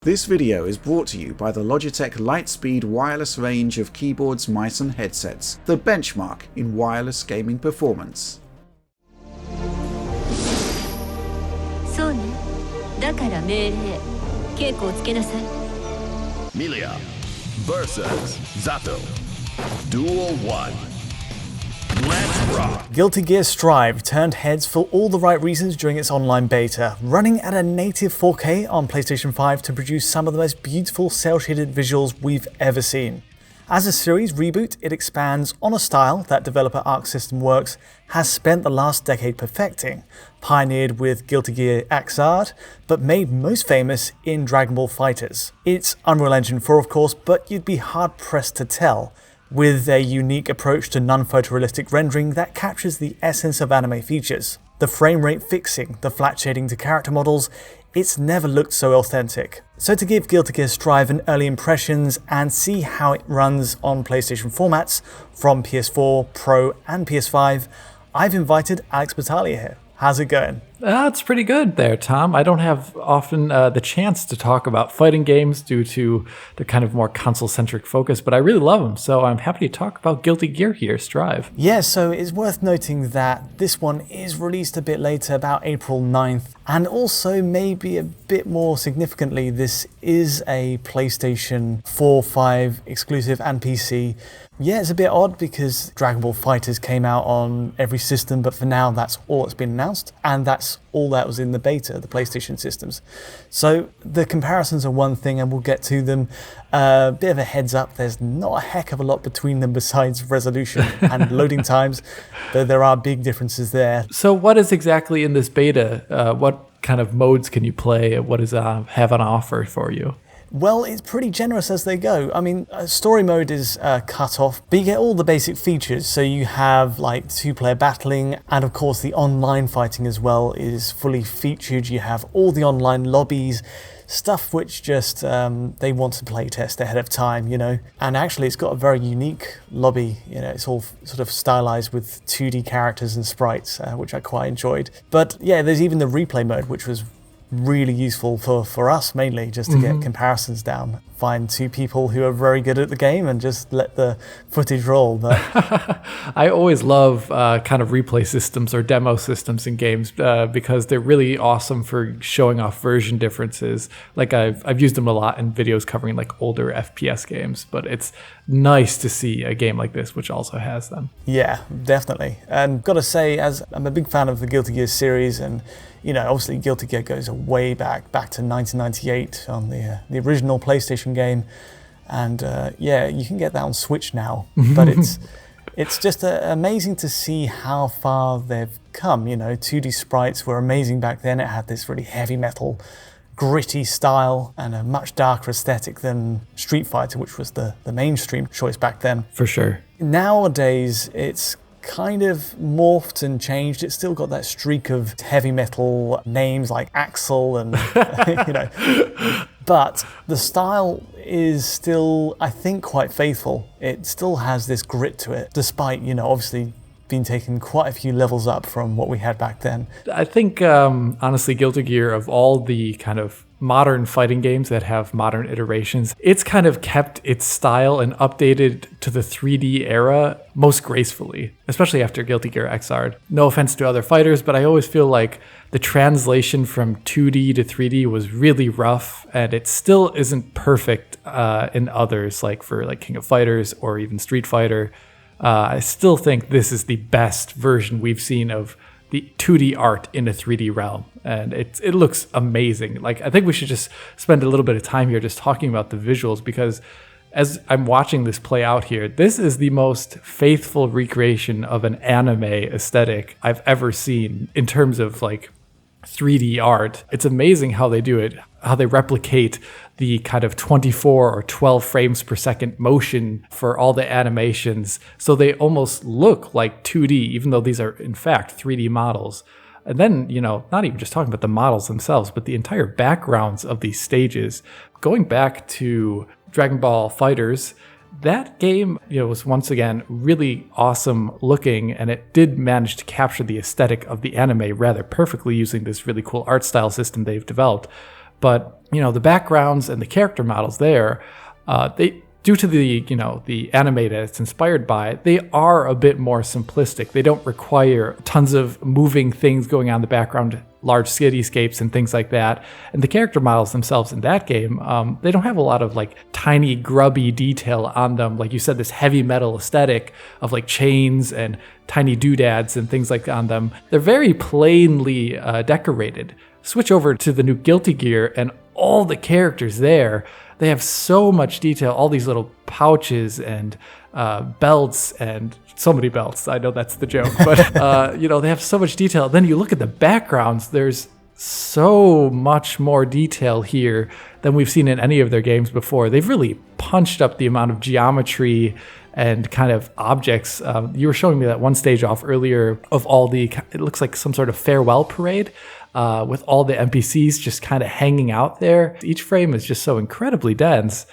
This video is brought to you by the Logitech Lightspeed Wireless range of keyboards, mice and headsets, the benchmark in wireless gaming performance. Milia versus Zato. Duel 1. Let's rock! Guilty Gear Strive turned heads for all the right reasons during its online beta, running at a native 4K on PlayStation 5 to produce some of the most beautiful cel-shaded visuals we've ever seen. As a series reboot, it expands on a style that developer Arc System Works has spent the last decade perfecting, pioneered with Guilty Gear Xrd, but made most famous in DragonBall FighterZ. It's Unreal Engine 4 of course, but you'd be hard pressed to tell, with a unique approach to non-photorealistic rendering that captures the essence of anime features. The frame rate fixing, the flat shading to character models, it's never looked so authentic. So to give Guilty Gear Strive an early impressions and see how it runs on PlayStation formats from PS4, Pro and PS5, I've invited Alex Battaglia here. How's it going? It's pretty good there, Tom. I don't have often the chance to talk about fighting games due to the kind of more console-centric focus, but I really love them, so I'm happy to talk about Guilty Gear here, Strive. Yeah, so it's worth noting that this one is released a bit later, about April 9th, and also maybe a bit more significantly, this is a PlayStation 4, 5 exclusive and PC. Yeah, it's a bit odd because DragonBall FighterZ came out on every system, but for now that's all that's been announced, and that's all that was in the beta, the PlayStation systems. So the comparisons are one thing, and we'll get to them. Bit of a heads up, there's not a heck of a lot between them besides resolution and loading times, though there are big differences there. So what is exactly in this beta? What kind of modes can you play? What does have on offer for you? Well, it's pretty generous as they go. I mean, story mode is cut off, but you get all the basic features. So you have like 2-player battling, and of course the online fighting as well is fully featured. You have all the online lobbies, stuff which just they want to play test ahead of time, you know. And actually it's got a very unique lobby, you know, it's all sort of stylized with 2D characters and sprites, which I quite enjoyed. But yeah, there's even the replay mode, which was really useful for us mainly, just to get comparisons down. Find two people who are very good at the game and just let the footage roll. But I always love kind of replay systems or demo systems in games because they're really awesome for showing off version differences. Like I've used them a lot in videos covering like older FPS games, but it's nice to see a game like this which also has them. Yeah, definitely. And gotta say, as I'm a big fan of the Guilty Gear series, and you know, obviously Guilty Gear goes way back to 1998 on the original PlayStation game, and yeah, you can get that on Switch now. But it's just amazing to see how far they've come. You know, 2D sprites were amazing back then. It had this really heavy metal, gritty style and a much darker aesthetic than Street Fighter, which was the mainstream choice back then. For sure. Nowadays, it's kind of morphed and changed. It's still got that streak of heavy metal names like Axel and you know, but the style is still, I think, quite faithful. It still has this grit to it, despite, you know, obviously been taken quite a few levels up from what we had back then. I think honestly, Guilty Gear, of all the kind of modern fighting games that have modern iterations, it's kind of kept its style and updated to the 3D era most gracefully, especially after Guilty Gear Xrd. No offense to other fighters, but I always feel like the translation from 2D to 3D was really rough, and it still isn't perfect in others, like for like King of Fighters or even Street Fighter. I still think this is the best version we've seen of the 2D art in a 3D realm, and it looks amazing. Like, I think we should just spend a little bit of time here just talking about the visuals, because as I'm watching this play out here, this is the most faithful recreation of an anime aesthetic I've ever seen in terms of like 3D art. It's amazing how they do it, how they replicate the kind of 24 or 12 frames per second motion for all the animations, so they almost look like 2D, even though these are in fact 3D models. And then, you know, not even just talking about the models themselves, but the entire backgrounds of these stages. Going back to Dragon Ball FighterZ, that game, you know, was once again really awesome looking, and it did manage to capture the aesthetic of the anime rather perfectly using this really cool art style system they've developed. But, the backgrounds and the character models there, they, due to the anime that it's inspired by, they are a bit more simplistic. They don't require tons of moving things going on in the background, large cityscapes and things like that. And the character models themselves in that game, they don't have a lot of like tiny grubby detail on them. Like you said, this heavy metal aesthetic of like chains and tiny doodads and things like on them. They're very plainly decorated. Switch over to the new Guilty Gear and all the characters there, they have so much detail, all these little pouches and belts, and so many belts. I know that's the joke, but they have so much detail. Then you look at the backgrounds, there's so much more detail here than we've seen in any of their games before. They've really punched up the amount of geometry and kind of objects. You were showing me that one stage off earlier of it looks like some sort of farewell parade. With all the NPCs just kind of hanging out there. Each frame is just so incredibly dense.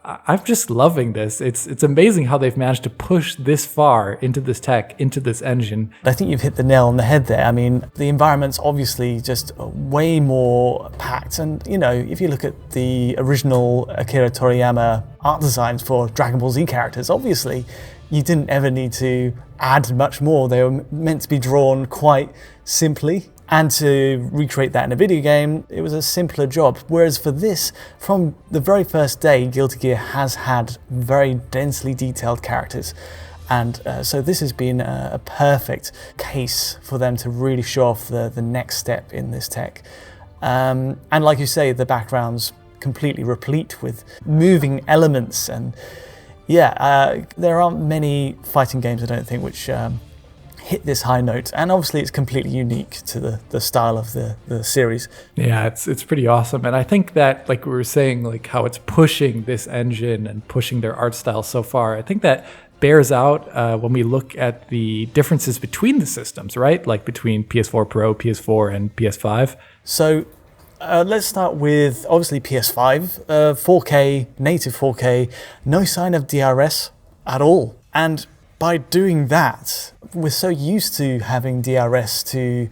I'm just loving this. It's amazing how they've managed to push this far into this tech, into this engine. I think you've hit the nail on the head there. I mean, the environment's obviously just way more packed. And, if you look at the original Akira Toriyama art designs for Dragon Ball Z characters, obviously you didn't ever need to add much more. They were meant to be drawn quite simply. And to recreate that in a video game, it was a simpler job. Whereas for this, from the very first day, Guilty Gear has had very densely detailed characters. And so this has been a perfect case for them to really show off the next step in this tech. And like you say, the background's completely replete with moving elements. And there aren't many fighting games, I don't think, which hit this high note, and obviously it's completely unique to the style of the series. Yeah, it's pretty awesome. And I think that, like we were saying, like how it's pushing this engine and pushing their art style so far, I think that bears out when we look at the differences between the systems, right? Like between PS4 Pro, PS4, and PS5. So let's start with obviously PS5, 4K, native 4K, no sign of DRS at all. And by doing that, we're so used to having DRS to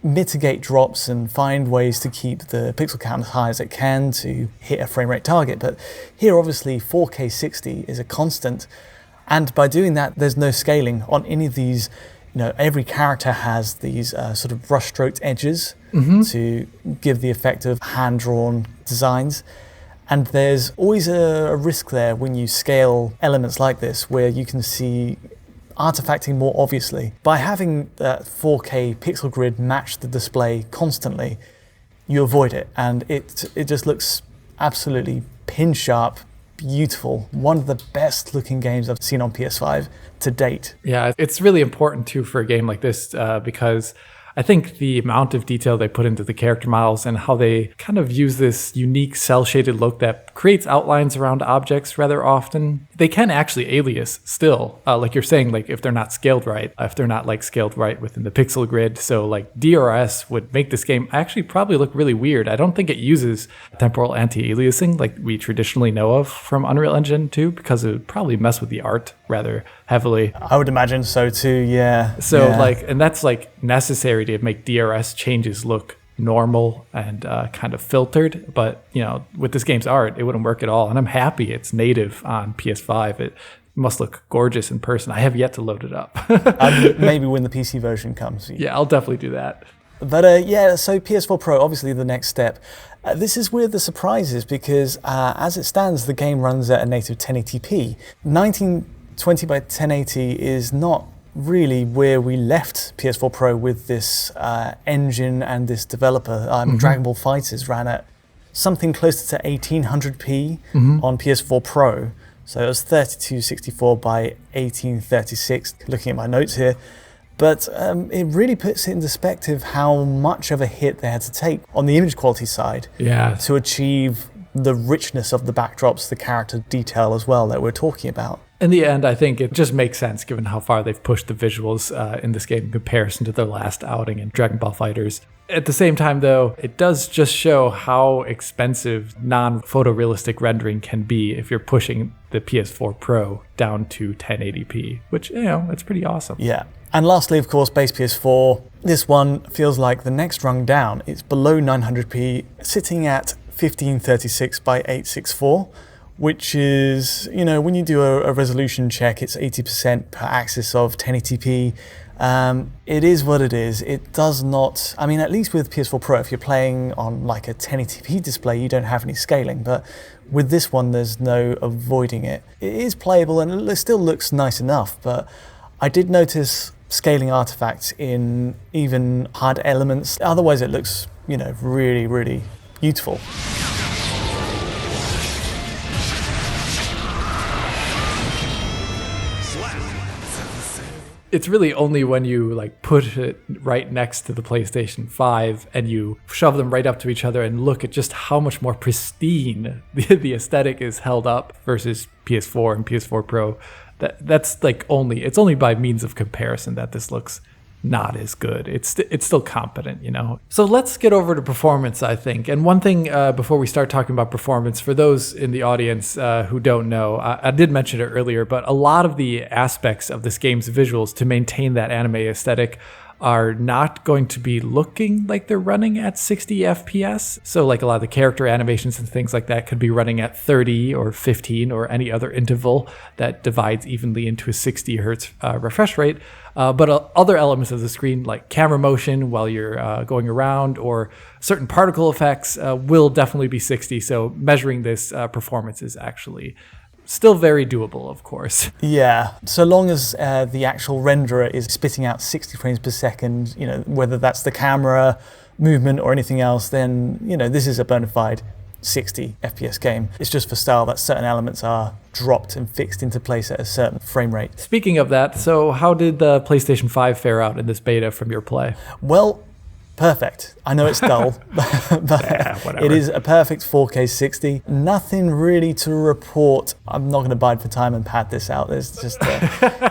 mitigate drops and find ways to keep the pixel count as high as it can to hit a frame rate target. But here, obviously, 4K 60 is a constant. And by doing that, there's no scaling on any of these. Every character has these sort of brush-stroked edges to give the effect of hand-drawn designs. And there's always a risk there when you scale elements like this, where you can see artifacting more obviously. By having that 4K pixel grid match the display constantly, you avoid it, and it just looks absolutely pin sharp, beautiful. One of the best looking games I've seen on PS5 to date. Yeah, it's really important too for a game like this because I think the amount of detail they put into the character models and how they kind of use this unique cel-shaded look that creates outlines around objects rather often. They can actually alias still, like you're saying, like if they're not scaled right, if they're not like scaled right within the pixel grid. So like DRS would make this game actually probably look really weird. I don't think it uses temporal anti-aliasing like we traditionally know of from Unreal Engine 2 because it would probably mess with the art rather heavily. I would imagine so too, yeah. So and that's like necessary to make DRS changes look normal and kind of filtered. But, with this game's art, it wouldn't work at all. And I'm happy it's native on PS5. It must look gorgeous in person. I have yet to load it up. Maybe when the PC version comes. Yeah, I'll definitely do that. But so PS4 Pro, obviously the next step. This is where the surprise is because as it stands, the game runs at a native 1080p. 1920 by 1080 is not really where we left PS4 Pro with this engine and this developer. Dragon Ball FighterZ ran at something closer to 1800p on PS4 Pro. So it was 3264 by 1836, looking at my notes here. But it really puts it in perspective how much of a hit they had to take on the image quality side to achieve the richness of the backdrops, the character detail as well that we're talking about. In the end, I think it just makes sense given how far they've pushed the visuals in this game in comparison to their last outing in Dragon Ball FighterZ. At the same time, though, it does just show how expensive non-photorealistic rendering can be if you're pushing the PS4 Pro down to 1080p, which, it's pretty awesome. Yeah. And lastly, of course, base PS4. This one feels like the next rung down. It's below 900p, sitting at 1536 by 864, which is, when you do a resolution check, it's 80% per axis of 1080p. It is what it is. It does not, at least with PS4 Pro, if you're playing on like a 1080p display, you don't have any scaling, but with this one, there's no avoiding it. It is playable and it still looks nice enough, but I did notice scaling artifacts in even hard elements. Otherwise, it looks, really, really beautiful. It's really only when you put it right next to the PlayStation 5 and you shove them right up to each other and look at just how much more pristine the aesthetic is held up versus PS4 and PS4 Pro. That's it's only by means of comparison that this looks not as good. It's still competent, So let's get over to performance, I think. And one thing before we start talking about performance, for those in the audience who don't know, I did mention it earlier, but a lot of the aspects of this game's visuals to maintain that anime aesthetic are not going to be looking like they're running at 60 FPS. So a lot of the character animations and things like that could be running at 30 or 15 or any other interval that divides evenly into a 60 hertz refresh rate. But other elements of the screen, like camera motion while you're going around or certain particle effects, will definitely be 60. So measuring this performance is actually still very doable, of course. Yeah, so long as the actual renderer is spitting out 60 frames per second, whether that's the camera movement or anything else, then, this is a bona fide 60 FPS game. It's just for style that certain elements are dropped and fixed into place at a certain frame rate. Speaking of that, so how did the PlayStation 5 fare out in this beta from your play? Well, perfect. I know it's dull, but it is a perfect 4K 60. Nothing really to report. I'm not going to bide for time and pad this out. There's just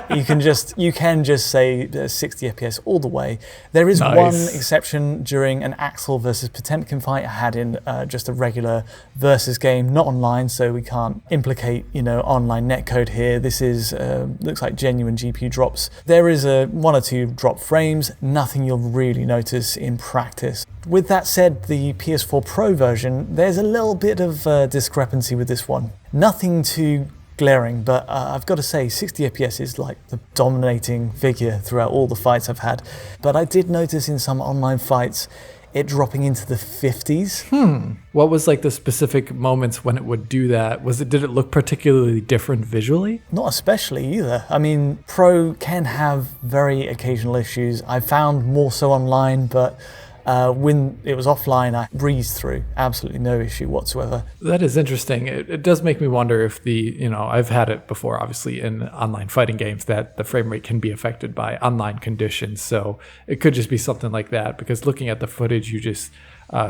you can just say 60 FPS all the way. There is one exception during an Axel versus Potemkin fight I had in just a regular versus game, not online, so we can't implicate online netcode here. This is looks like genuine GPU drops. There is one or two drop frames. Nothing you'll really notice in practice. With that said, the PS4 Pro version, there's a little bit of discrepancy with this one. Nothing too glaring, but I've got to say 60 FPS is like the dominating figure throughout all the fights I've had. But I did notice in some online fights it dropping into the 50s. What was the specific moments when it would do that? Did it look particularly different visually? Not especially either. Pro can have very occasional issues. I found more so online, but when it was offline, I breezed through. Absolutely no issue whatsoever. That is interesting. It does make me wonder if I've had it before, obviously, in online fighting games, that the frame rate can be affected by online conditions. So it could just be something like that, because looking at the footage you just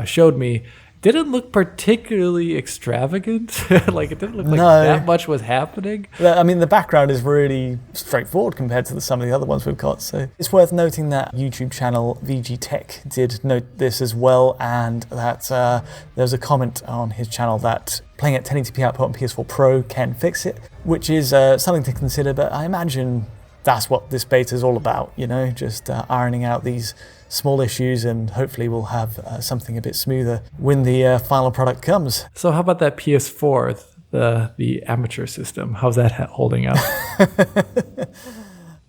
showed me, didn't look particularly extravagant. It didn't look like that much was happening. The background is really straightforward compared to some of the other ones we've got. So it's worth noting that YouTube channel VG Tech did note this as well, and that there's a comment on his channel that playing at 1080p output on PS4 Pro can fix it, which is something to consider. But I imagine that's what this beta is all about, just ironing out these small issues, and hopefully we'll have something a bit smoother when the final product comes. So how about that PS4, the amateur system? How's that holding up?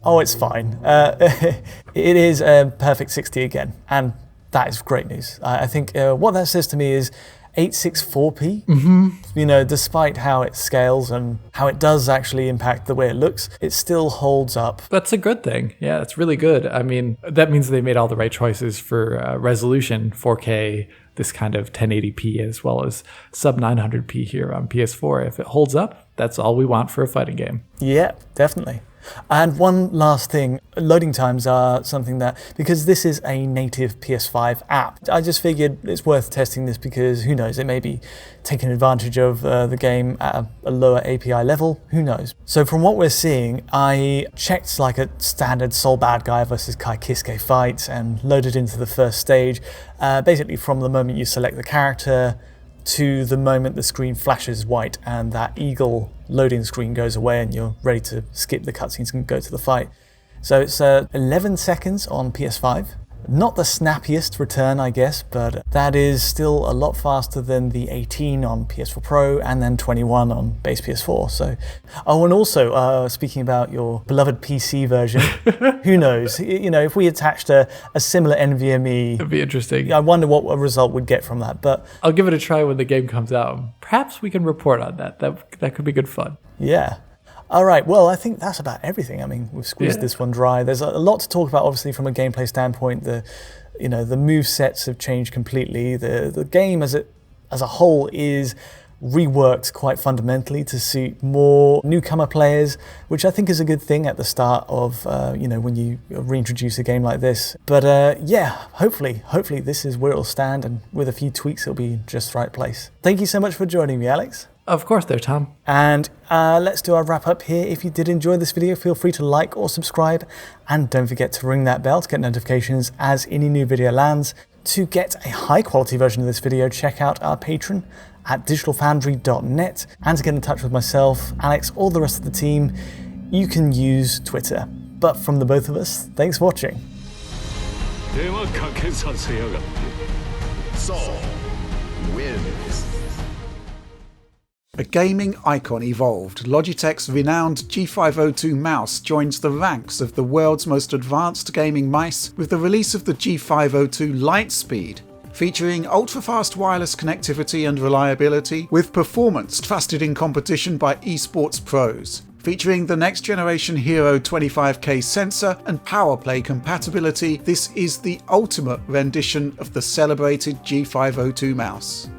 Oh, it's fine. It is a perfect 60 again, and that is great news. I think what that says to me is 864p. Despite how it scales and how it does actually impact the way it looks, it still holds up. That's a good thing. Yeah, that's really good. That means they made all the right choices for resolution, 4K, this kind of 1080p, as well as sub 900p here on PS4. If it holds up, that's all we want for a fighting game. Yeah, definitely. And one last thing, loading times are something that, because this is a native PS5 app, I just figured it's worth testing this, because who knows, it may be taking advantage of the game at a lower API level, who knows. So from what we're seeing, I checked a standard Sol Bad Guy versus Kai Kiske fight and loaded into the first stage, basically from the moment you select the character to the moment the screen flashes white and that eagle loading screen goes away and you're ready to skip the cutscenes and go to the fight. So it's 11 seconds on PS5, Not the snappiest return, I guess, but that is still a lot faster than the 18 on PS4 Pro and then 21 on base PS4. So, oh, and also speaking about your beloved PC version, who knows? You know, if we attached a similar NVMe, It'd be interesting. I wonder what a result we'd get from that. But I'll give it a try when the game comes out. Perhaps we can report on that. That could be good fun. yeah. All right, well, I think that's about everything. I mean, we've squeezed this one dry. There's a lot to talk about, obviously, from a gameplay standpoint. The move sets have changed completely. The game as a whole is reworked quite fundamentally to suit more newcomer players, which I think is a good thing at the start of when you reintroduce a game like this. But hopefully this is where it'll stand, and with a few tweaks, it'll be just the right place. Thank you so much for joining me, Alex. Of course there, Tom. And let's do our wrap up here. If you did enjoy this video, feel free to like or subscribe, and don't forget to ring that bell to get notifications as any new video lands. To get a high quality version of this video, check out our Patreon at digitalfoundry.net, and to get in touch with myself, Alex, or the rest of the team, you can use Twitter. But from the both of us, thanks for watching. Soul wins. A gaming icon evolved. Logitech's renowned G502 mouse joins the ranks of the world's most advanced gaming mice with the release of the G502 Lightspeed. Featuring ultra-fast wireless connectivity and reliability, with performance trusted in competition by esports pros. Featuring the next generation Hero 25K sensor and PowerPlay compatibility, this is the ultimate rendition of the celebrated G502 mouse.